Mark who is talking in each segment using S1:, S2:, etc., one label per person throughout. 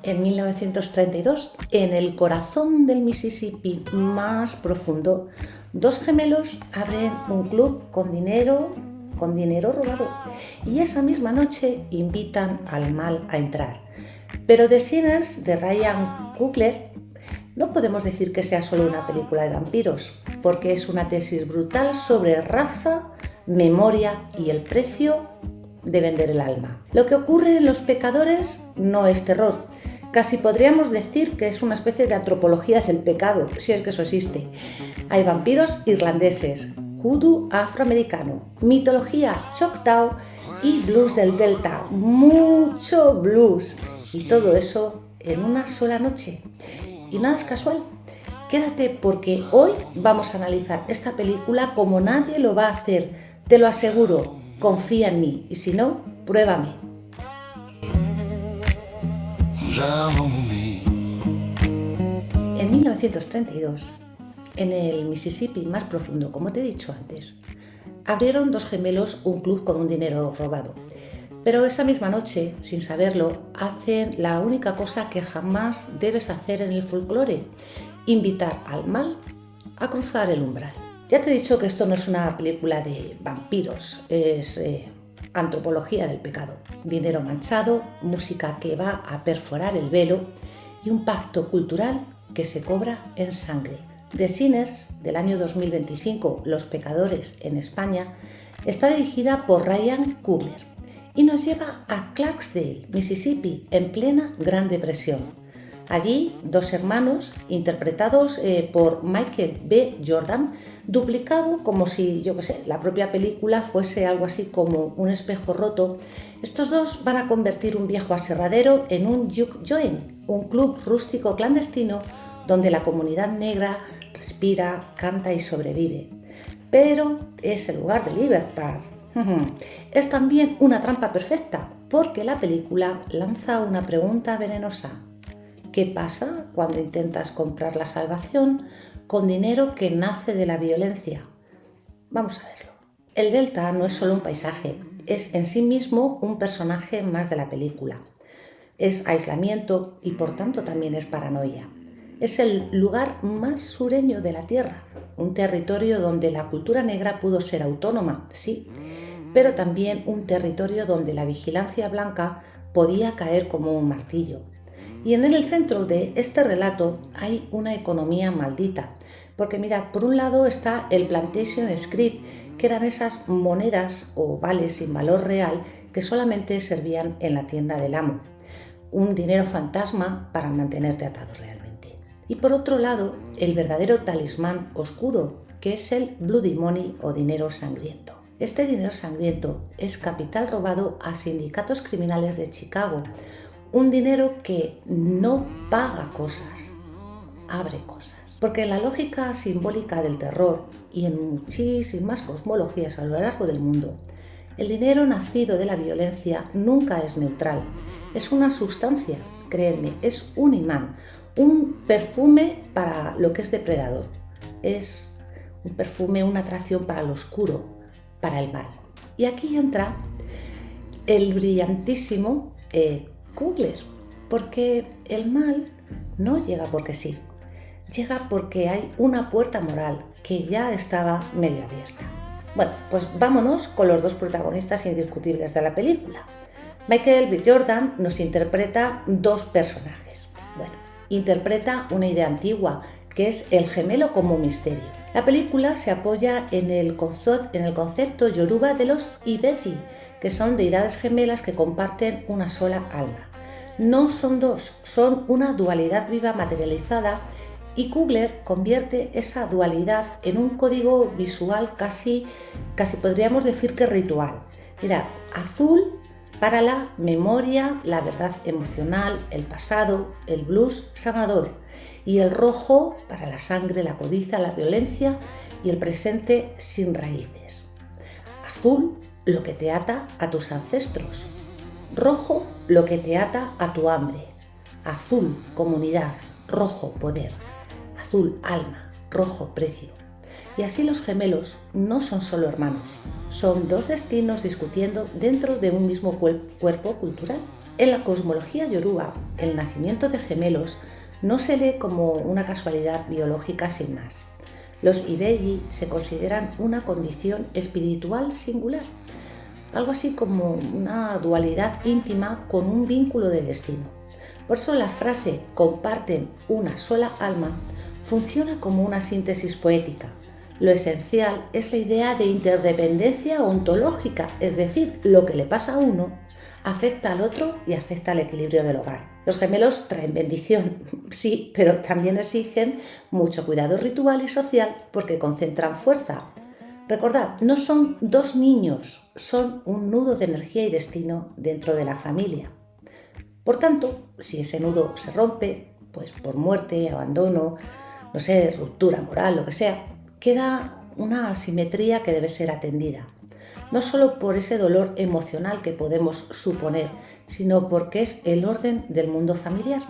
S1: En 1932, en el corazón del Mississippi más profundo, dos gemelos abren un club con dinero robado y esa misma noche invitan al mal a entrar. Pero The Sinners, de Ryan Coogler, no podemos decir que sea solo una película de vampiros, porque es una tesis brutal sobre raza, memoria y el precio de vender el alma. Lo que ocurre en Los Pecadores no es terror. Casi podríamos decir que es una especie de antropología del pecado, si es que eso existe. Hay vampiros irlandeses, vudú afroamericano, mitología choctaw y blues del Delta, mucho blues. Y todo eso en una sola noche. Y nada es casual. Quédate porque hoy vamos a analizar esta película como nadie lo va a hacer. Te lo aseguro, confía en mí y si no, pruébame. En 1932, en el Mississippi más profundo, como te he dicho antes, abrieron dos gemelos un club con un dinero robado. Pero esa misma noche, sin saberlo, hacen la única cosa que jamás debes hacer en el folclore: invitar al mal a cruzar el umbral. Ya te he dicho que esto no es una película de vampiros, es antropología del pecado. Dinero manchado, música que va a perforar el velo y un pacto cultural que se cobra en sangre. The Sinners, del año 2025, Los Pecadores en España, está dirigida por Ryan Coogler y nos lleva a Clarksdale, Mississippi, en plena Gran Depresión. Allí, dos hermanos, interpretados por Michael B. Jordan, duplicado como si, la propia película fuese algo así como un espejo roto. Estos dos van a convertir un viejo aserradero en un juke joint, un club rústico clandestino donde la comunidad negra respira, canta y sobrevive. Pero es el lugar de libertad. Es también una trampa perfecta, porque la película lanza una pregunta venenosa. ¿Qué pasa cuando intentas comprar la salvación con dinero que nace de la violencia? Vamos a verlo. El Delta no es solo un paisaje, es en sí mismo un personaje más de la película. Es aislamiento y por tanto también es paranoia. Es el lugar más sureño de la tierra, un territorio donde la cultura negra pudo ser autónoma, sí, pero también un territorio donde la vigilancia blanca podía caer como un martillo. Y en el centro de este relato hay una economía maldita, porque mirad, por un lado está el Plantation Script, que eran esas monedas o vales sin valor real que solamente servían en la tienda del amo, un dinero fantasma para mantenerte atado realmente. Y por otro lado, el verdadero talismán oscuro, que es el Bloody Money o dinero sangriento. Este dinero sangriento es capital robado a sindicatos criminales de Chicago, un dinero que no paga cosas, abre cosas. Porque la lógica simbólica del terror y en muchísimas cosmologías a lo largo del mundo, el dinero nacido de la violencia nunca es neutral. Es una sustancia, créanme, es un imán, un perfume para lo que es depredador. Es un perfume, una atracción para lo oscuro, para el mal. Y aquí entra el brillantísimo Coogler, porque el mal no llega porque sí, llega porque hay una puerta moral que ya estaba medio abierta. Bueno, pues vámonos con los dos protagonistas indiscutibles de la película. Michael B. Jordan nos interpreta dos personajes. Bueno, interpreta una idea antigua, que es el gemelo como misterio. La película se apoya en el concepto yoruba de los Ibeji, que son deidades gemelas que comparten una sola alma. No son dos, son una dualidad viva materializada, y Coogler convierte esa dualidad en un código visual casi podríamos decir que ritual. Mira, azul para la memoria, la verdad emocional, el pasado, el blues sanador, y el rojo para la sangre, la codicia, la violencia y el presente sin raíces. Azul, lo que te ata a tus ancestros. Rojo, lo que te ata a tu hambre. Azul, comunidad. Rojo, poder. Azul, alma. Rojo, precio. Y así los gemelos no son solo hermanos, son dos destinos discutiendo dentro de un mismo cuerpo cultural. En la cosmología yoruba, el nacimiento de gemelos no se lee como una casualidad biológica sin más. Los Ibeyi se consideran una condición espiritual singular, algo así como una dualidad íntima con un vínculo de destino. Por eso la frase comparten una sola alma funciona como una síntesis poética. Lo esencial es la idea de interdependencia ontológica, es decir, lo que le pasa a uno afecta al otro y afecta al equilibrio del hogar. Los gemelos traen bendición, sí, pero también exigen mucho cuidado ritual y social porque concentran fuerza. Recordad, no son dos niños, son un nudo de energía y destino dentro de la familia. Por tanto, si ese nudo se rompe, pues por muerte, abandono, no sé, ruptura moral, lo que sea, queda una asimetría que debe ser atendida. No solo por ese dolor emocional que podemos suponer, sino porque es el orden del mundo familiar.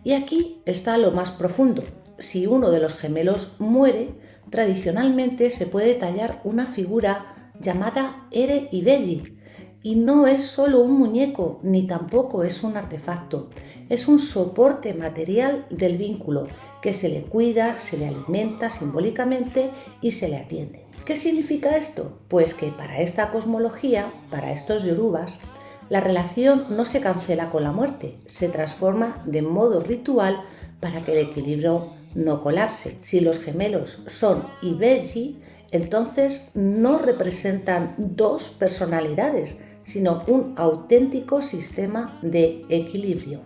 S1: Y aquí está lo más profundo. Si uno de los gemelos muere, tradicionalmente se puede tallar una figura llamada Ere Ibeyi. Y no es solo un muñeco, ni tampoco es un artefacto. Es un soporte material del vínculo que se le cuida, se le alimenta simbólicamente y se le atiende. ¿Qué significa esto? Pues que para esta cosmología, para estos yorubas, la relación no se cancela con la muerte, se transforma de modo ritual para que el equilibrio no colapse. Si los gemelos son Ibeyi, entonces no representan dos personalidades, sino un auténtico sistema de equilibrio.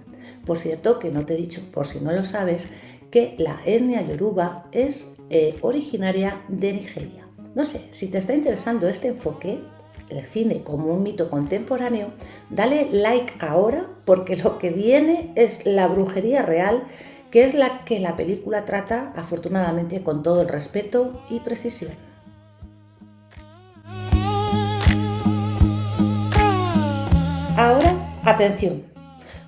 S1: Por cierto, que no te he dicho, por si no lo sabes, que la etnia yoruba es originaria de Nigeria. No sé, si te está interesando este enfoque, el cine como un mito contemporáneo, dale like ahora porque lo que viene es la brujería real, que es la que la película trata afortunadamente con todo el respeto y precisión. Ahora, atención,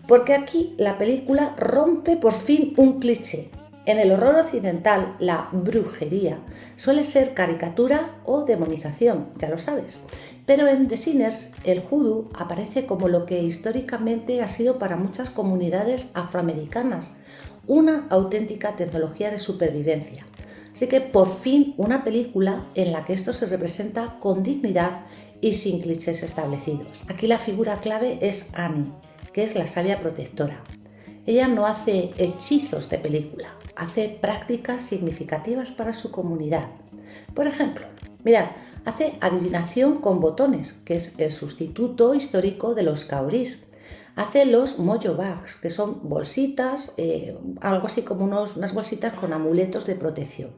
S1: porque aquí la película rompe por fin un cliché. En el horror occidental, la brujería suele ser caricatura o demonización, ya lo sabes. Pero en The Sinners, el vudú aparece como lo que históricamente ha sido para muchas comunidades afroamericanas, una auténtica tecnología de supervivencia. Así que por fin una película en la que esto se representa con dignidad y sin clichés establecidos. Aquí la figura clave es Annie, que es la sabia protectora. Ella no hace hechizos de película, hace prácticas significativas para su comunidad. Por ejemplo, mirad, hace adivinación con botones, que es el sustituto histórico de los cauris. Hace los mojo bags, que son bolsitas, algo así como unas bolsitas con amuletos de protección.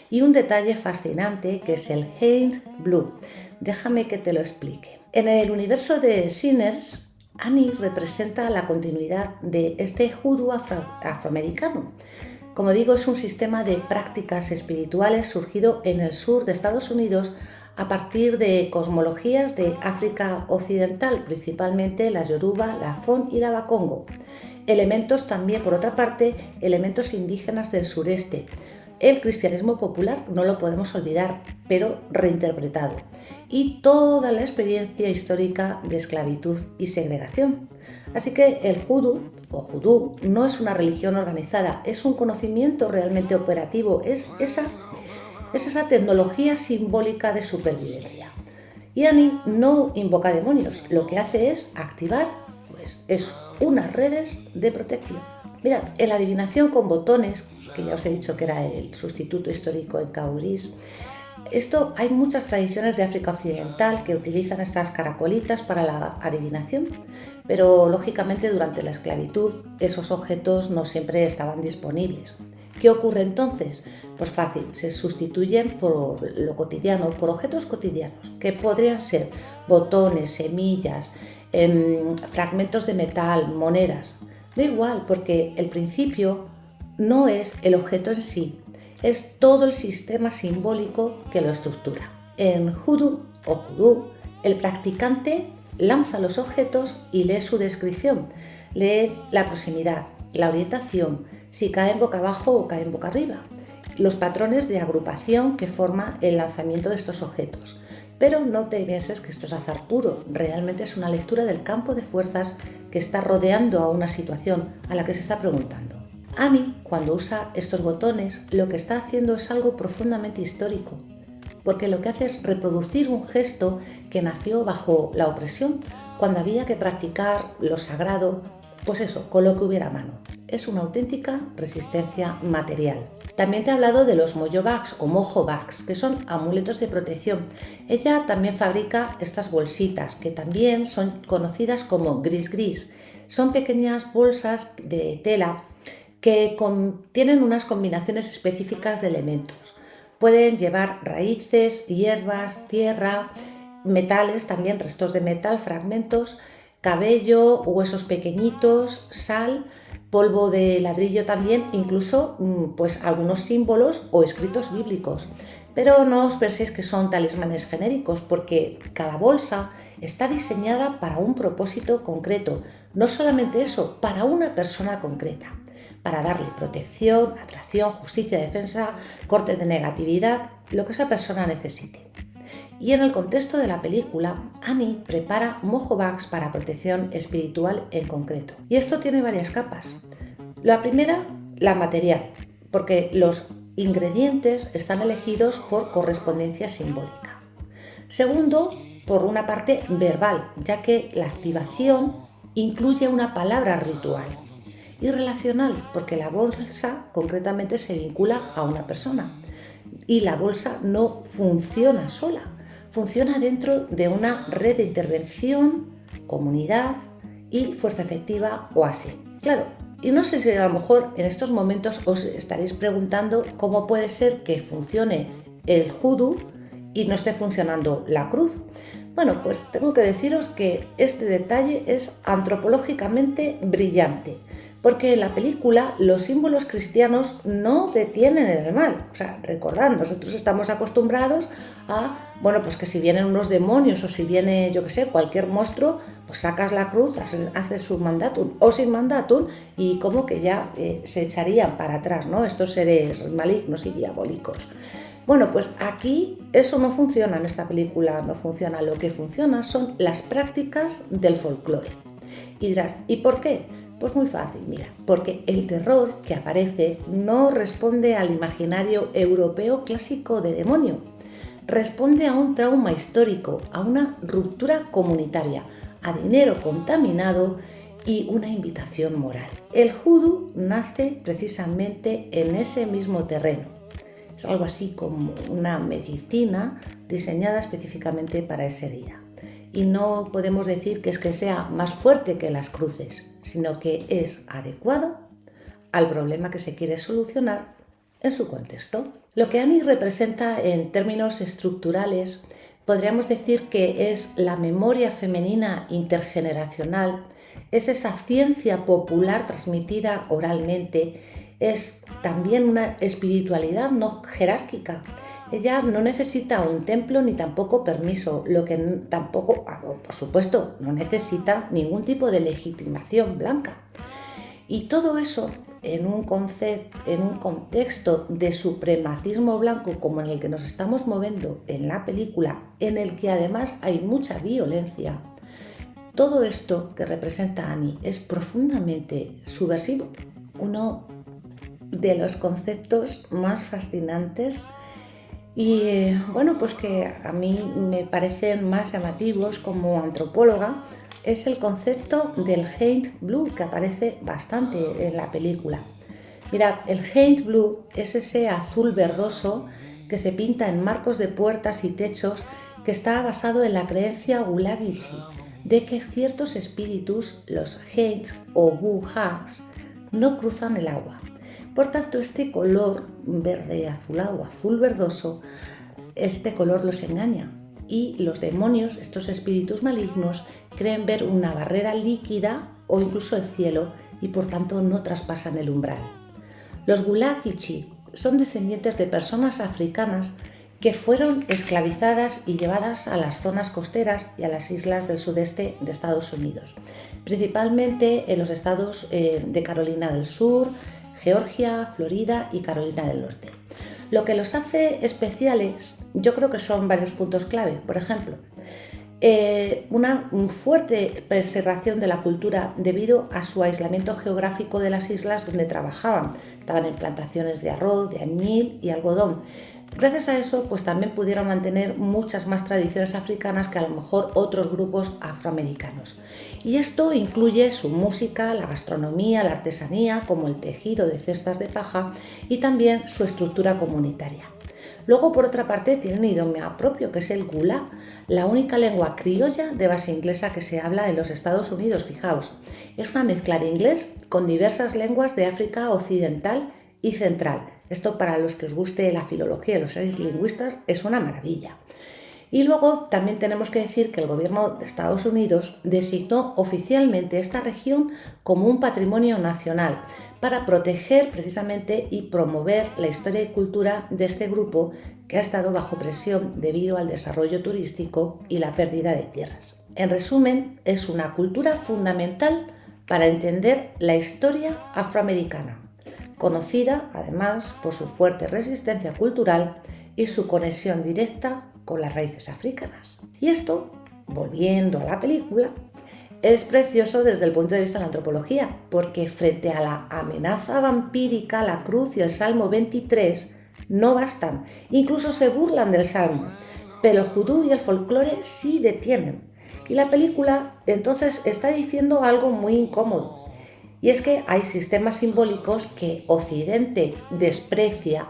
S1: Y un detalle fascinante que es el Hand Blue. Déjame que te lo explique. En el universo de Sinners, Annie representa la continuidad de este vudú afroamericano. Como digo, es un sistema de prácticas espirituales surgido en el sur de Estados Unidos a partir de cosmologías de África Occidental, principalmente la Yoruba, la Fon y la Bakongo. Elementos también, por otra parte, elementos indígenas del sureste. El cristianismo popular no lo podemos olvidar, pero reinterpretado. Y toda la experiencia histórica de esclavitud y segregación. Así que el vudú o judú no es una religión organizada, es un conocimiento realmente operativo, es esa tecnología simbólica de supervivencia. Y Annie no invoca demonios, lo que hace es activar unas redes de protección. Mirad, en la adivinación con botones, que ya os he dicho que era el sustituto histórico en cauris, hay muchas tradiciones de África Occidental que utilizan estas caracolitas para la adivinación, pero lógicamente durante la esclavitud esos objetos no siempre estaban disponibles. ¿Qué ocurre entonces? Pues fácil, se sustituyen por lo cotidiano, por objetos cotidianos, que podrían ser botones, semillas, fragmentos de metal, monedas. Da igual, porque el principio no es el objeto en sí, es todo el sistema simbólico que lo estructura. En vudú o judú, el practicante lanza los objetos y lee su descripción, lee la proximidad, la orientación, si caen boca abajo o caen boca arriba, los patrones de agrupación que forma el lanzamiento de estos objetos. Pero no te pienses que esto es azar puro, realmente es una lectura del campo de fuerzas que está rodeando a una situación a la que se está preguntando. Annie, cuando usa estos botones, lo que está haciendo es algo profundamente histórico, porque lo que hace es reproducir un gesto que nació bajo la opresión, cuando había que practicar lo sagrado, pues eso, con lo que hubiera a mano. Es una auténtica resistencia material. También te he hablado de los mojo bags o mojo bags, que son amuletos de protección. Ella también fabrica estas bolsitas, que también son conocidas como gris. Son pequeñas bolsas de tela que tienen unas combinaciones específicas de elementos. Pueden llevar raíces, hierbas, tierra, metales, también restos de metal, fragmentos, cabello, huesos pequeñitos, sal, polvo de ladrillo también, incluso pues algunos símbolos o escritos bíblicos. Pero no os penséis que son talismanes genéricos, porque cada bolsa está diseñada para un propósito concreto. No solamente eso, para una persona concreta, para darle protección, atracción, justicia, defensa, corte de negatividad, lo que esa persona necesite. Y en el contexto de la película, Annie prepara mojo bags para protección espiritual en concreto. Y esto tiene varias capas. La primera, la material, porque los ingredientes están elegidos por correspondencia simbólica. Segundo, por una parte verbal, ya que la activación incluye una palabra ritual. Y relacional, porque la bolsa concretamente se vincula a una persona. Y la bolsa no funciona sola, funciona dentro de una red de intervención, comunidad y fuerza efectiva o así. Claro, y no sé si a lo mejor en estos momentos os estaréis preguntando cómo puede ser que funcione el judú y no esté funcionando la cruz. Bueno, pues tengo que deciros que este detalle es antropológicamente brillante, porque en la película los símbolos cristianos no detienen el mal. O sea, recordad, nosotros estamos acostumbrados a, bueno, pues que si vienen unos demonios o si viene, yo qué sé, cualquier monstruo, pues sacas la cruz, haces su mandatum o sin mandatum y como que ya se echarían para atrás, ¿no? Estos seres malignos y diabólicos. Bueno, pues aquí eso no funciona, en esta película no funciona. Lo que funciona son las prácticas del folclore. Y dirás, ¿y por qué? Pues muy fácil, mira, porque el terror que aparece no responde al imaginario europeo clásico de demonio, responde a un trauma histórico, a una ruptura comunitaria, a dinero contaminado y una invitación moral. El judú nace precisamente en ese mismo terreno. Es algo así como una medicina diseñada específicamente para esa herida. Y no podemos decir que es que sea más fuerte que las cruces, sino que es adecuado al problema que se quiere solucionar en su contexto. Lo que Annie representa en términos estructurales, podríamos decir que es la memoria femenina intergeneracional, es esa ciencia popular transmitida oralmente, es también una espiritualidad no jerárquica. Ella no necesita un templo ni tampoco permiso, lo que tampoco, por supuesto, no necesita ningún tipo de legitimación blanca. Y todo eso en un contexto de supremacismo blanco como en el que nos estamos moviendo en la película, en el que además hay mucha violencia, todo esto que representa Annie es profundamente subversivo. Uno de los conceptos más fascinantes y bueno, pues que a mí me parecen más llamativos como antropóloga es el concepto del Haint Blue, que aparece bastante en la película. Mirad, el Haint Blue es ese azul verdoso que se pinta en marcos de puertas y techos, que está basado en la creencia Gulagichi de que ciertos espíritus, los Haints o Wu-Hags, no cruzan el agua. Por tanto, este color verde azulado, azul verdoso, este color los engaña y los demonios, estos espíritus malignos, creen ver una barrera líquida o incluso el cielo y por tanto no traspasan el umbral. Los Gulagichi son descendientes de personas africanas que fueron esclavizadas y llevadas a las zonas costeras y a las islas del sudeste de Estados Unidos, principalmente en los estados de Carolina del Sur, Georgia, Florida y Carolina del Norte. Lo que los hace especiales, yo creo que son varios puntos clave. Por ejemplo, una fuerte preservación de la cultura debido a su aislamiento geográfico de las islas donde trabajaban. Estaban en plantaciones de arroz, de añil y algodón. Gracias a eso, pues también pudieron mantener muchas más tradiciones africanas que a lo mejor otros grupos afroamericanos. Y esto incluye su música, la gastronomía, la artesanía, como el tejido de cestas de paja y también su estructura comunitaria. Luego, por otra parte, tienen idioma propio, que es el gula, la única lengua criolla de base inglesa que se habla en los Estados Unidos, fijaos. Es una mezcla de inglés con diversas lenguas de África Occidental y Central. Esto, para los que os guste la filología y los seis lingüistas, es una maravilla. Y luego también tenemos que decir que el gobierno de Estados Unidos designó oficialmente esta región como un patrimonio nacional para proteger precisamente y promover la historia y cultura de este grupo que ha estado bajo presión debido al desarrollo turístico y la pérdida de tierras. En resumen, es una cultura fundamental para entender la historia afroamericana, conocida además por su fuerte resistencia cultural y su conexión directa con las raíces africanas. Y esto, volviendo a la película, es precioso desde el punto de vista de la antropología, porque frente a la amenaza vampírica, la cruz y el Salmo 23 no bastan, incluso se burlan del Salmo, pero el vudú y el folclore sí detienen. Y la película entonces está diciendo algo muy incómodo, y es que hay sistemas simbólicos que Occidente desprecia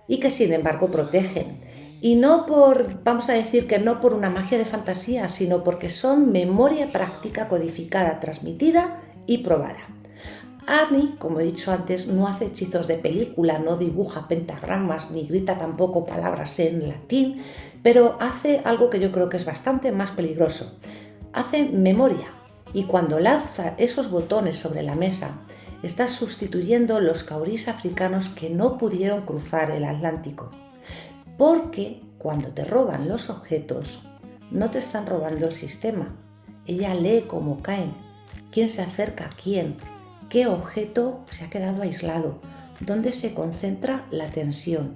S1: y que sin embargo protegen. Y no por, vamos a decir que no por una magia de fantasía, sino porque son memoria práctica codificada, transmitida y probada. Annie, como he dicho antes, no hace hechizos de película, no dibuja pentagramas ni grita tampoco palabras en latín, pero hace algo que yo creo que es bastante más peligroso. Hace memoria. Y cuando lanza esos botones sobre la mesa, está sustituyendo los caurís africanos que no pudieron cruzar el Atlántico. Porque cuando te roban los objetos, no te están robando el sistema. Ella lee cómo caen, quién se acerca a quién, qué objeto se ha quedado aislado, dónde se concentra la tensión.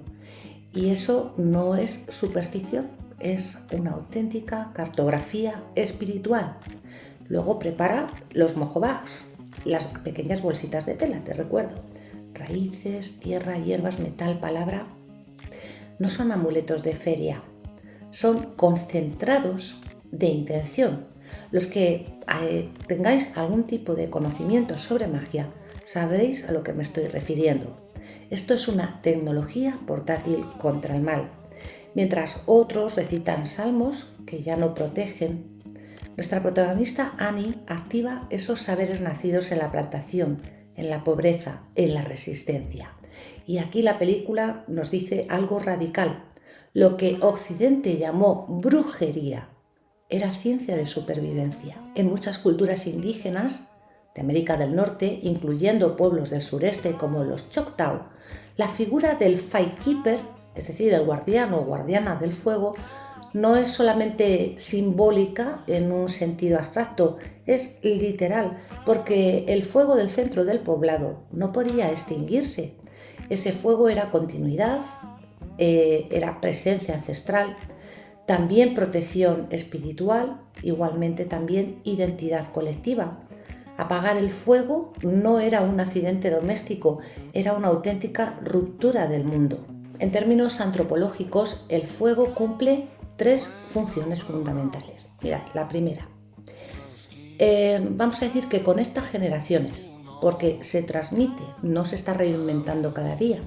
S1: Y eso no es superstición, es una auténtica cartografía espiritual. Luego prepara los mojobags, las pequeñas bolsitas de tela, te recuerdo. Raíces, tierra, hierbas, metal, palabra. No son amuletos de feria, son concentrados de intención. Los que tengáis algún tipo de conocimiento sobre magia, sabréis a lo que me estoy refiriendo. Esto es una tecnología portátil contra el mal. Mientras otros recitan salmos que ya no protegen, nuestra protagonista Annie activa esos saberes nacidos en la plantación, en la pobreza, en la resistencia. Y aquí la película nos dice algo radical. Lo que Occidente llamó brujería era ciencia de supervivencia. En muchas culturas indígenas de América del Norte, incluyendo pueblos del sureste como los Choctaw, la figura del Firekeeper, es decir, el guardián o guardiana del fuego, no es solamente simbólica en un sentido abstracto, es literal, porque el fuego del centro del poblado no podía extinguirse. Ese fuego era continuidad, era presencia ancestral, también protección espiritual, igualmente también identidad colectiva. Apagar el fuego no era un accidente doméstico, era una auténtica ruptura del mundo. En términos antropológicos, el fuego cumple 3 funciones fundamentales. Mirad, la primera, vamos a decir que conecta generaciones, porque se transmite, no se está reinventando cada día.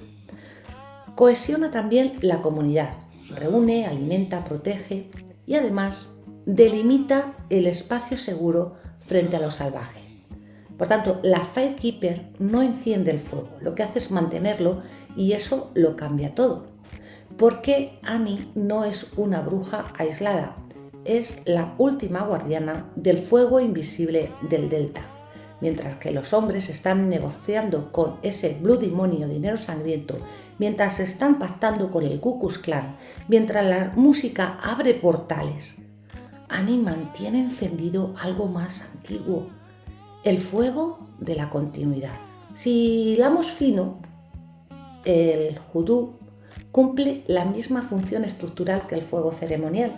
S1: Cohesiona también la comunidad, reúne, alimenta, protege y además delimita el espacio seguro frente a lo salvaje. Por tanto, la Firekeeper no enciende el fuego, lo que hace es mantenerlo y eso lo cambia todo. Porque Annie no es una bruja aislada, es la última guardiana del fuego invisible del delta. Mientras que los hombres están negociando con ese Bloody Money o dinero sangriento, mientras están pactando con el Ku Klux Klan, mientras la música abre portales, Annie mantiene encendido algo más antiguo, el fuego de la continuidad. Si hilamos fino, el vudú cumple la misma función estructural que el fuego ceremonial.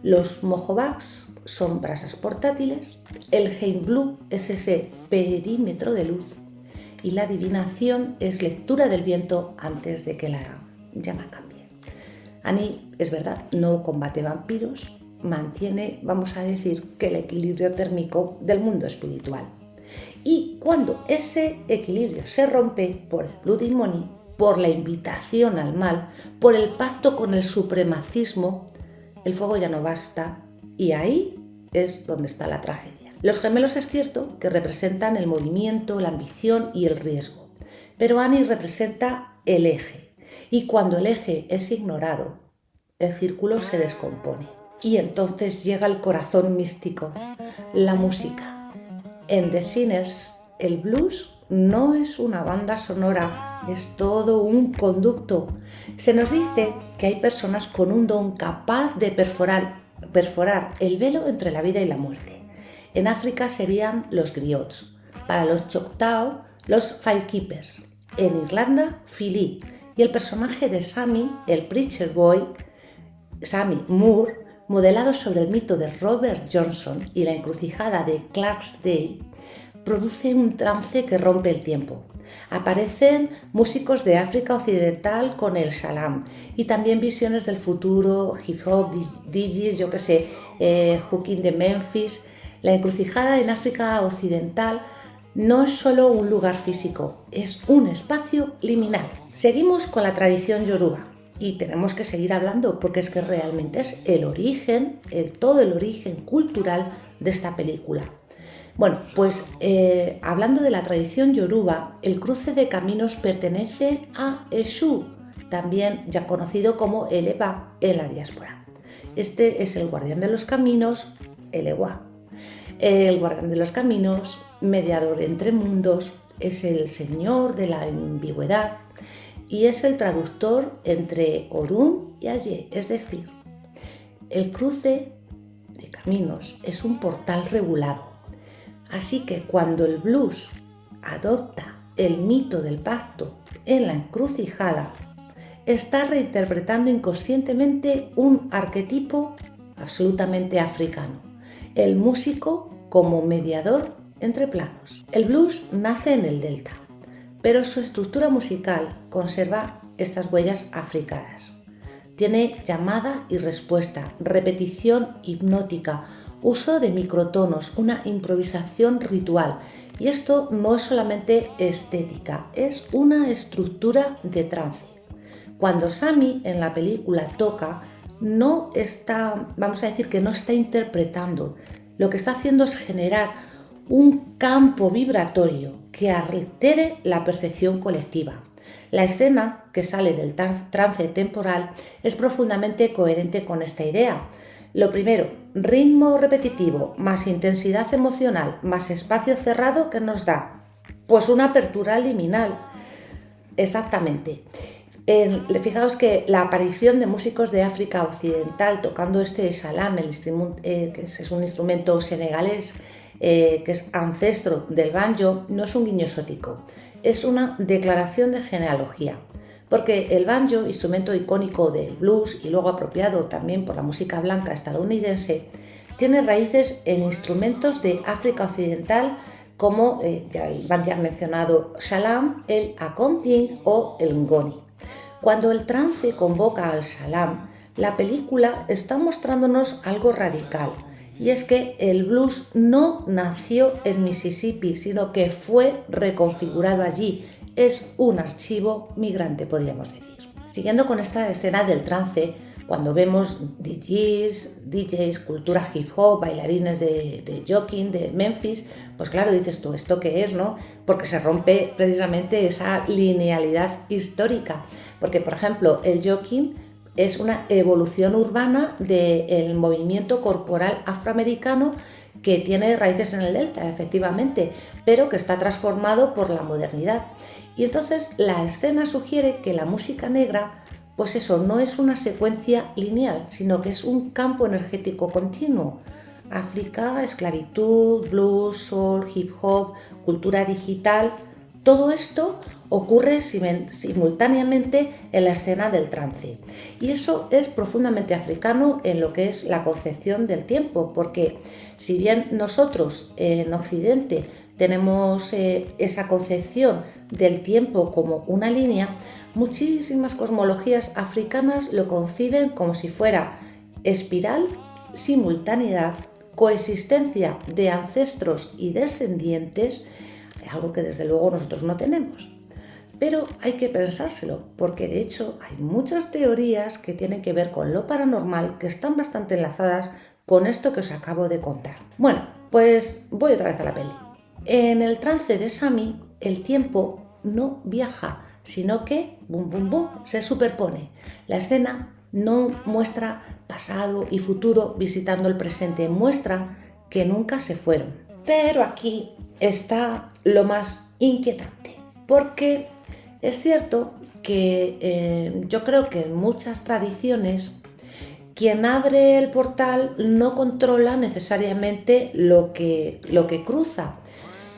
S1: Los mojobags son brasas portátiles, el Heimblum es ese perímetro de luz y la adivinación es lectura del viento antes de que la llama cambie. Annie, es verdad, no combate vampiros, mantiene, vamos a decir, que el equilibrio térmico del mundo espiritual. Y cuando ese equilibrio se rompe por el Bloody Money, por la invitación al mal, por el pacto con el supremacismo, el fuego ya no basta y ahí es donde está la tragedia. Los gemelos es cierto que representan el movimiento, la ambición y el riesgo, pero Annie representa el eje y cuando el eje es ignorado, el círculo se descompone y entonces llega el corazón místico, la música. En The Sinners, el blues no es una banda sonora, es todo un conducto. Se nos dice que hay personas con un don capaz de perforar el velo entre la vida y la muerte. En África serían los griots, para los Choctaw, los Firekeepers, en Irlanda, Philly, y el personaje de Sammy, el Preacher Boy, Sammy Moore, modelado sobre el mito de Robert Johnson y la encrucijada de Clarksdale, produce un trance que rompe el tiempo. Aparecen músicos de África Occidental con el salam y también visiones del futuro, hip hop, DJs, hooking de Memphis. La encrucijada en África Occidental no es solo un lugar físico, es un espacio liminal. Seguimos con la tradición yoruba. Y tenemos que seguir hablando porque es que realmente es el origen, todo el origen cultural de esta película. Bueno, pues hablando de la tradición yoruba, el cruce de caminos pertenece a Eshu, también ya conocido como Elewa en la diáspora. Este es el guardián de los caminos, Elewa. El guardián de los caminos, mediador entre mundos, es el señor de la ambigüedad, y es el traductor entre Orun y Aye, es decir, el cruce de caminos es un portal regulado. Así que cuando el blues adopta el mito del pacto en la encrucijada, está reinterpretando inconscientemente un arquetipo absolutamente africano, el músico como mediador entre planos. El blues nace en el delta, pero su estructura musical conserva estas huellas africanas. Tiene llamada y respuesta, repetición hipnótica, uso de microtonos, una improvisación ritual. Y esto no es solamente estética, es una estructura de trance. Cuando Sammy en la película toca, no está, vamos a decir que no está interpretando, lo que está haciendo es generar un campo vibratorio que altere la percepción colectiva. La escena que sale del trance temporal es profundamente coherente con esta idea. Lo primero, ritmo repetitivo, más intensidad emocional, más espacio cerrado que nos da, pues una apertura liminal. Exactamente. Fijaos que la aparición de músicos de África Occidental tocando este salam, que es un instrumento senegalés, que es ancestro del banjo, no es un guiño exótico, es una declaración de genealogía, porque el banjo, instrumento icónico del blues y luego apropiado también por la música blanca estadounidense, tiene raíces en instrumentos de África Occidental como ya han mencionado salam, el akonting o el ngoni. Cuando el trance convoca al salam, la película está mostrándonos algo radical. Y es que el blues no nació en Mississippi, sino que fue reconfigurado allí. Es un archivo migrante, podríamos decir. Siguiendo con esta escena del trance, cuando vemos DJs, cultura hip hop, bailarines de jockey, de Memphis, pues claro, dices tú, ¿esto qué es, no? Porque se rompe precisamente esa linealidad histórica. Porque, por ejemplo, el jockey es una evolución urbana del movimiento corporal afroamericano que tiene raíces en el delta, efectivamente, pero que está transformado por la modernidad. Y entonces la escena sugiere que la música negra, pues eso, no es una secuencia lineal, sino que es un campo energético continuo. África, esclavitud, blues, soul, hip hop, cultura digital, Todo esto ocurre simultáneamente en la escena del trance. Y eso es profundamente africano en lo que es la concepción del tiempo, porque si bien nosotros en Occidente tenemos esa concepción del tiempo como una línea, muchísimas cosmologías africanas lo conciben como si fuera espiral, simultaneidad, coexistencia de ancestros y descendientes, algo que desde luego nosotros no tenemos. Pero hay que pensárselo, porque de hecho hay muchas teorías que tienen que ver con lo paranormal que están bastante enlazadas con esto que os acabo de contar. Bueno, pues voy otra vez a la peli. En el trance de Sami, el tiempo no viaja, sino que, bum, bum, bum, se superpone. La escena no muestra pasado y futuro visitando el presente, muestra que nunca se fueron. Pero aquí está lo más inquietante, porque es cierto que yo creo que en muchas tradiciones quien abre el portal no controla necesariamente lo que cruza.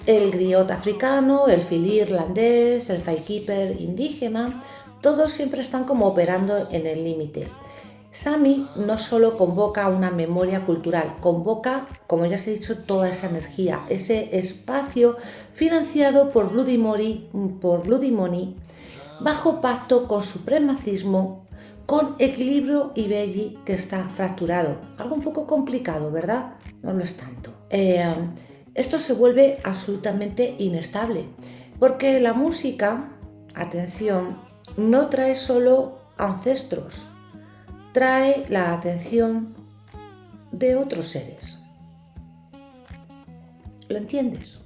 S1: El griot africano, el filí irlandés, el flykeeper indígena, todos siempre están como operando en el límite. Sami no solo convoca una memoria cultural, convoca, como ya os he dicho, toda esa energía, ese espacio financiado por Bloody Money, bajo pacto con supremacismo, con equilibrio y belli que está fracturado. Algo un poco complicado, ¿verdad? No lo es tanto. Esto se vuelve absolutamente inestable, porque la música, atención, no trae solo ancestros, trae la atención de otros seres. ¿Lo entiendes?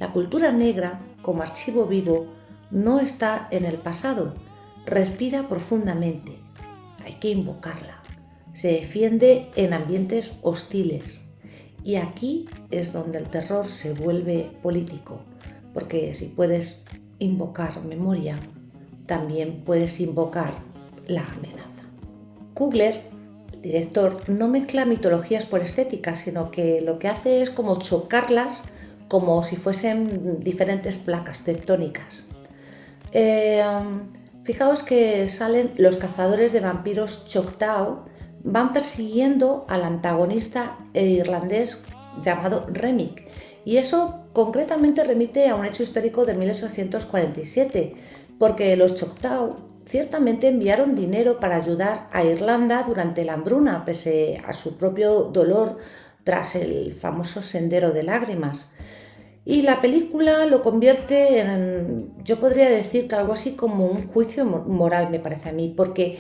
S1: La cultura negra, como archivo vivo, no está en el pasado, respira profundamente. Hay que invocarla. Se defiende en ambientes hostiles. Y aquí es donde el terror se vuelve político, porque si puedes invocar memoria, también puedes invocar la amenaza. Kugler, el director, no mezcla mitologías por estética, sino que lo que hace es como chocarlas como si fuesen diferentes placas tectónicas. Fijaos que salen los cazadores de vampiros Choctaw, van persiguiendo al antagonista irlandés llamado Remick, y eso concretamente remite a un hecho histórico de 1847, porque los Choctaw ciertamente enviaron dinero para ayudar a Irlanda durante la hambruna, pese a su propio dolor tras el famoso Sendero de Lágrimas. Y la película lo convierte en, yo podría decir que algo así como un juicio moral, me parece a mí, porque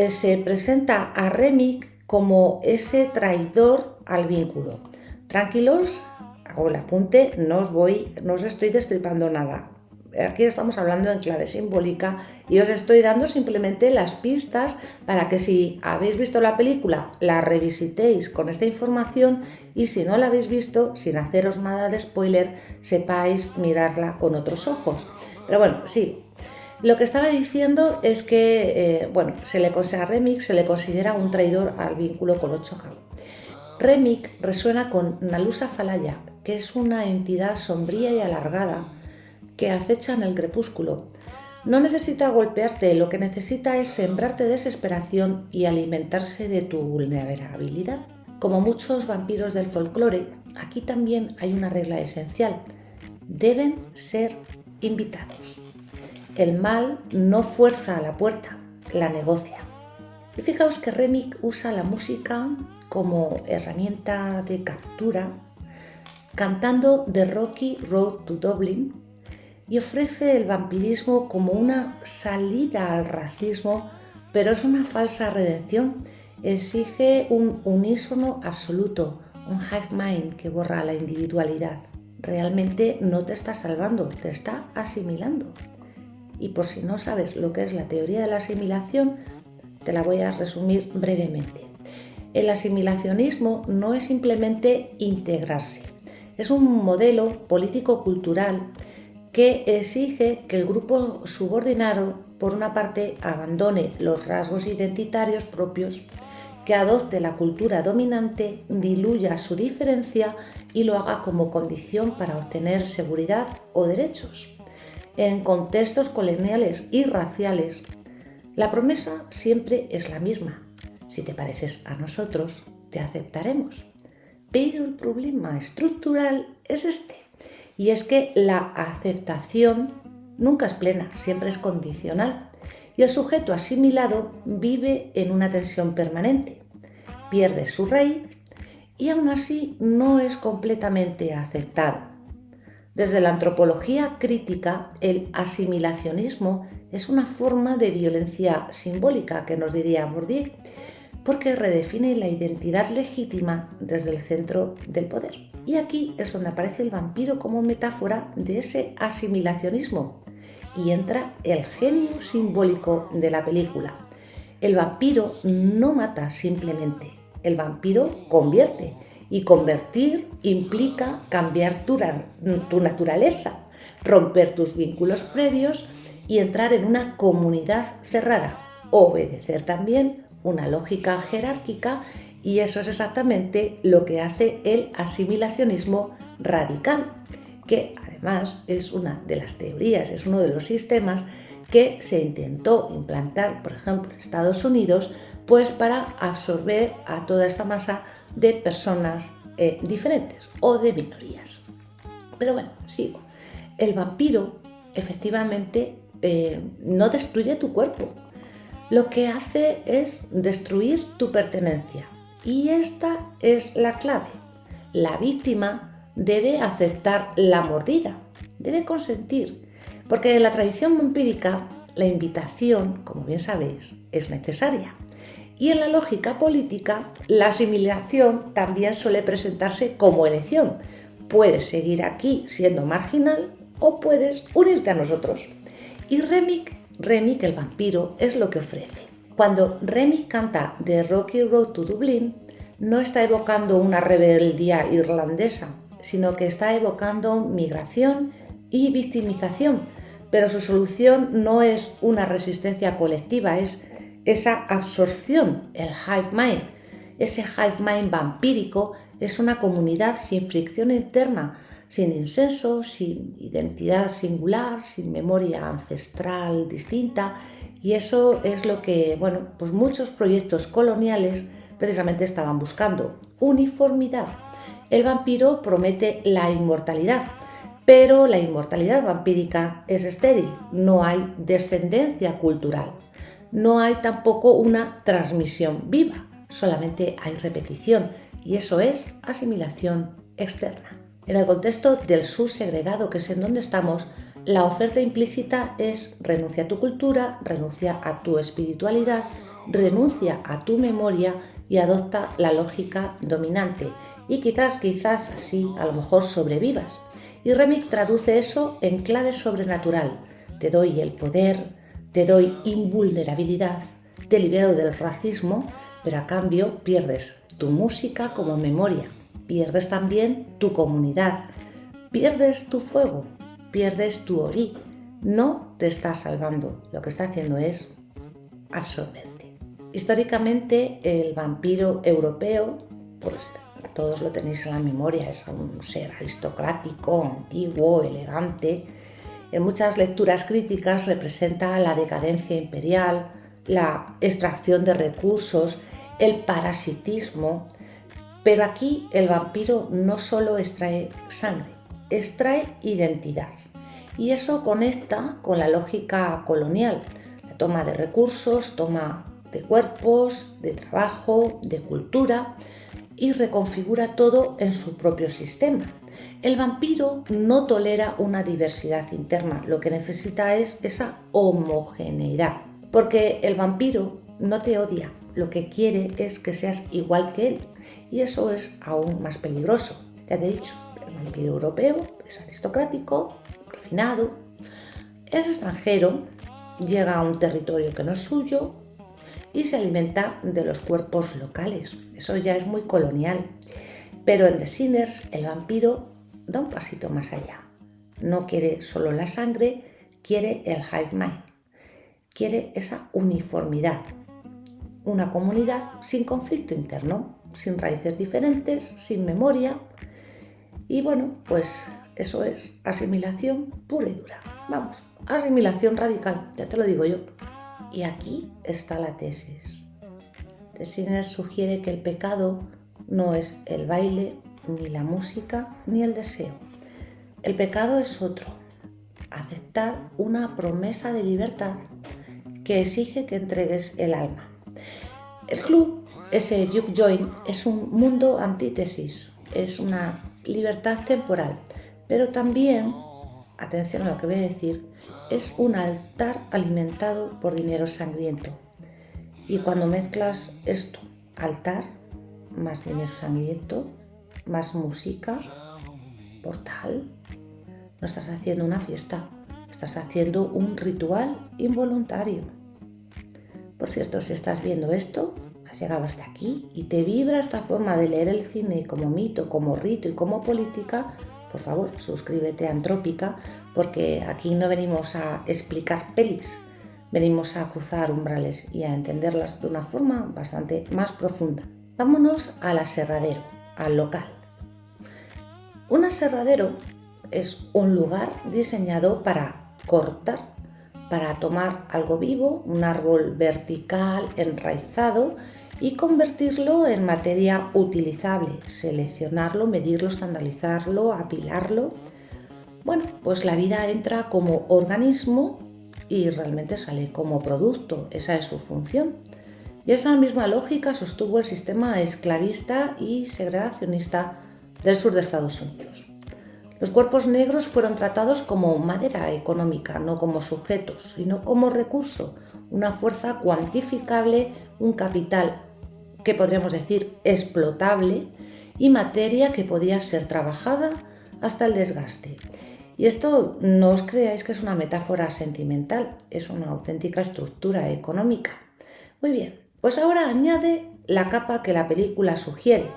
S1: se presenta a Remick como ese traidor al vínculo. Tranquilos, hago el apunte, no os estoy destripando nada. Aquí estamos hablando en clave simbólica y os estoy dando simplemente las pistas para que si habéis visto la película la revisitéis con esta información, y si no la habéis visto, sin haceros nada de spoiler, sepáis mirarla con otros ojos. Pero bueno, sí, lo que estaba diciendo es que a Remick se le considera un traidor al vínculo con los Choctaw. Remick resuena con Nalusa Falaya, que es una entidad sombría y alargada que acecha en el crepúsculo. No necesita golpearte, lo que necesita es sembrarte desesperación y alimentarse de tu vulnerabilidad. Como muchos vampiros del folclore, aquí también hay una regla esencial: deben ser invitados. El mal no fuerza a la puerta, la negocia. Y fijaos que Remick usa la música como herramienta de captura, cantando The Rocky Road to Dublin, y ofrece el vampirismo como una salida al racismo, pero es una falsa redención. Exige un unísono absoluto, un hive mind que borra la individualidad. Realmente no te está salvando, te está asimilando. Y por si no sabes lo que es la teoría de la asimilación, te la voy a resumir brevemente. El asimilacionismo no es simplemente integrarse, es un modelo político-cultural que exige que el grupo subordinado, por una parte, abandone los rasgos identitarios propios, que adopte la cultura dominante, diluya su diferencia y lo haga como condición para obtener seguridad o derechos. en contextos coloniales y raciales, la promesa siempre es la misma. Si te pareces a nosotros, te aceptaremos. Pero el problema estructural es este, y es que la aceptación nunca es plena, siempre es condicional, y el sujeto asimilado vive en una tensión permanente, pierde su raíz y aún así no es completamente aceptado. Desde la antropología crítica, el asimilacionismo es una forma de violencia simbólica, que nos diría Bourdieu, porque redefine la identidad legítima desde el centro del poder. Y aquí es donde aparece el vampiro como metáfora de ese asimilacionismo y entra el genio simbólico de la película. El vampiro no mata simplemente, el vampiro convierte, y convertir implica cambiar tu naturaleza, romper tus vínculos previos y entrar en una comunidad cerrada, obedecer también una lógica jerárquica, y eso es exactamente lo que hace el asimilacionismo radical, que además es una de las teorías, es uno de los sistemas que se intentó implantar, por ejemplo, en Estados Unidos, pues para absorber a toda esta masa de personas diferentes o de minorías. Pero bueno, sigo. El vampiro efectivamente no destruye tu cuerpo. Lo que hace es destruir tu pertenencia. Y esta es la clave. La víctima debe aceptar la mordida, debe consentir, porque en la tradición vampírica la invitación, como bien sabéis, es necesaria. Y en la lógica política, la asimilación también suele presentarse como elección. Puedes seguir aquí siendo marginal o puedes unirte a nosotros. Y Remick, el vampiro, es lo que ofrece. Cuando Remick canta The Rocky Road to Dublin, no está evocando una rebeldía irlandesa, sino que está evocando migración y victimización. Pero su solución no es una resistencia colectiva, es esa absorción, el hive mind. Ese hive mind vampírico es una comunidad sin fricción interna, sin incenso, sin identidad singular, sin memoria ancestral distinta, y eso es lo que, pues muchos proyectos coloniales precisamente estaban buscando: uniformidad. El vampiro promete la inmortalidad, pero la inmortalidad vampírica es estéril, no hay descendencia cultural. No hay tampoco una transmisión viva, solamente hay repetición, y eso es asimilación externa. En el contexto del sur segregado, que es en donde estamos, la oferta implícita es: renuncia a tu cultura, renuncia a tu espiritualidad, renuncia a tu memoria y adopta la lógica dominante. Y quizás sí, a lo mejor sobrevivas. Y Remick traduce eso en clave sobrenatural. Te doy el poder, te doy invulnerabilidad, te libero del racismo, pero a cambio pierdes tu música como memoria, pierdes también tu comunidad, pierdes tu fuego, pierdes tu orí. No te está salvando, lo que está haciendo es absorberte. Históricamente, el vampiro europeo, pues todos lo tenéis en la memoria, es un ser aristocrático, antiguo, elegante. En muchas lecturas críticas representa la decadencia imperial, la extracción de recursos, el parasitismo. Pero aquí el vampiro no solo extrae sangre, extrae identidad. Y eso conecta con la lógica colonial, la toma de recursos, toma de cuerpos, de trabajo, de cultura, y reconfigura todo en su propio sistema. El vampiro no tolera una diversidad interna, lo que necesita es esa homogeneidad, porque el vampiro no te odia, lo que quiere es que seas igual que él, y eso es aún más peligroso. Ya te he dicho, el vampiro europeo es aristocrático, refinado, es extranjero, llega a un territorio que no es suyo y se alimenta de los cuerpos locales. Eso ya es muy colonial. Pero en The Sinners el vampiro da un pasito más allá. No quiere solo la sangre, quiere el hive mind. Quiere esa uniformidad. Una comunidad sin conflicto interno, sin raíces diferentes, sin memoria. Y pues eso es asimilación pura y dura. Vamos, asimilación radical, ya te lo digo yo. Y aquí está la tesis. Tessiner sugiere que el pecado no es el baile, ni la música, ni el deseo. El pecado es otro, aceptar una promesa de libertad que exige que entregues el alma. El club, ese juke joint, es un mundo antítesis, es una libertad temporal, pero también, atención a lo que voy a decir, es un altar alimentado por dinero sangriento. Y cuando mezclas esto, altar, más dinero sangriento, más música, portal, no estás haciendo una fiesta, estás haciendo un ritual involuntario. Por cierto, si estás viendo esto, has llegado hasta aquí y te vibra esta forma de leer el cine como mito, como rito y como política, por favor, suscríbete a Antrópica, porque aquí no venimos a explicar pelis, venimos a cruzar umbrales y a entenderlas de una forma bastante más profunda. Vámonos al aserradero, al local. Un aserradero es un lugar diseñado para cortar, para tomar algo vivo, un árbol vertical, enraizado, y convertirlo en materia utilizable, seleccionarlo, medirlo, estandarizarlo, apilarlo. Bueno, pues la vida entra como organismo y realmente sale como producto, esa es su función. Y esa misma lógica sostuvo el sistema esclavista y segregacionista del sur de Estados Unidos. Los cuerpos negros fueron tratados como madera económica, no como sujetos, sino como recurso, una fuerza cuantificable, un capital que podríamos decir explotable y materia que podía ser trabajada hasta el desgaste. Y esto no os creáis que es una metáfora sentimental, es una auténtica estructura económica. Muy bien, pues ahora añade la capa que la película sugiere.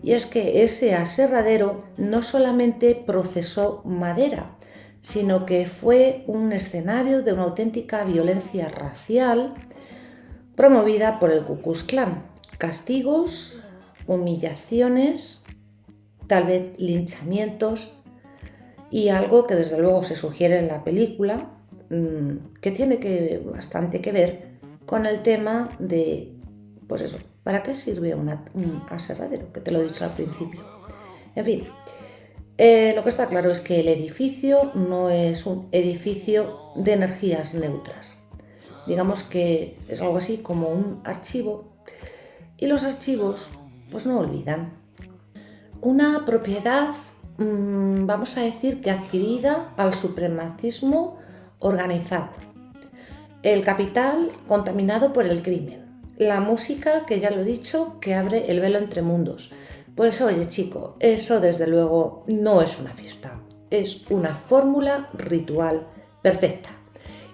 S1: Y es que ese aserradero no solamente procesó madera, sino que fue un escenario de una auténtica violencia racial promovida por el Ku Klux Klan. Castigos, humillaciones, tal vez linchamientos y algo que desde luego se sugiere en la película, que tiene bastante que ver con el tema de, pues eso, ¿para qué sirve un aserradero? Que te lo he dicho al principio. En fin, lo que está claro es que el edificio no es un edificio de energías neutras. Digamos que es algo así como un archivo y los archivos pues no olvidan. Una propiedad, vamos a decir que adquirida al supremacismo organizado. El capital contaminado por el crimen. La música, que ya lo he dicho, que abre el velo entre mundos. Pues oye chico, eso desde luego no es una fiesta, es una fórmula ritual perfecta.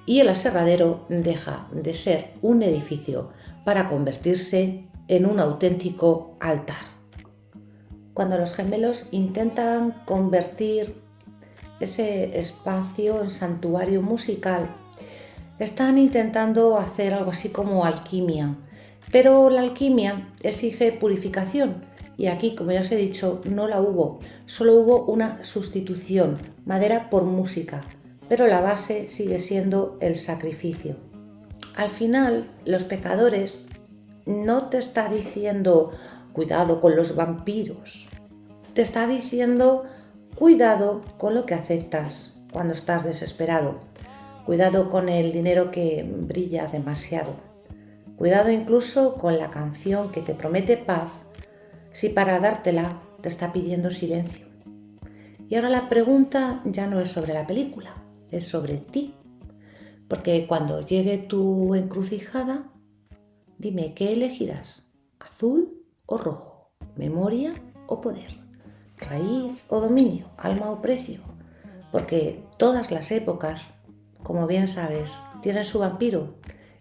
S1: Y el aserradero deja de ser un edificio para convertirse en un auténtico altar. Cuando los gemelos intentan convertir ese espacio en santuario musical, están intentando hacer algo así como alquimia, pero la alquimia exige purificación y aquí, como ya os he dicho, no la hubo, solo hubo una sustitución, madera por música, pero la base sigue siendo el sacrificio. Al final, los pecadores no te está diciendo cuidado con los vampiros, te está diciendo cuidado con lo que aceptas cuando estás desesperado. Cuidado con el dinero que brilla demasiado. Cuidado incluso con la canción que te promete paz si para dártela te está pidiendo silencio. Y ahora la pregunta ya no es sobre la película, es sobre ti. Porque cuando llegue tu encrucijada, dime qué elegirás, azul o rojo, memoria o poder, raíz o dominio, alma o precio. Porque todas las épocas, como bien sabes, tienen su vampiro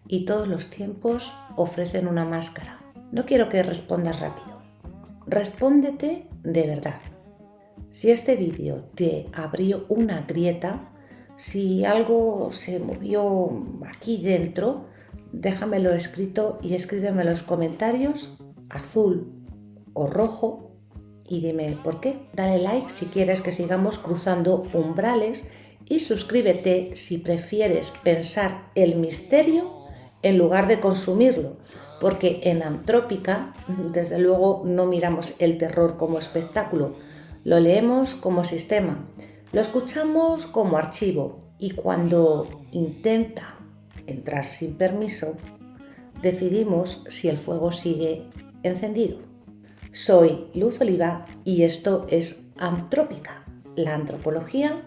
S1: y todos los tiempos ofrecen una máscara. No quiero que respondas rápido. Respóndete de verdad. Si este vídeo te abrió una grieta, si algo se movió aquí dentro, déjamelo escrito y escríbeme en los comentarios azul o rojo, y dime por qué. Dale like si quieres que sigamos cruzando umbrales y suscríbete si prefieres pensar el misterio en lugar de consumirlo, porque en Antrópica, desde luego, no miramos el terror como espectáculo, lo leemos como sistema, lo escuchamos como archivo y cuando intenta entrar sin permiso, decidimos si el fuego sigue encendido. Soy Luz Oliva y esto es Antrópica, la antropología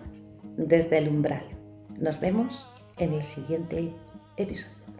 S1: desde el umbral. Nos vemos en el siguiente episodio.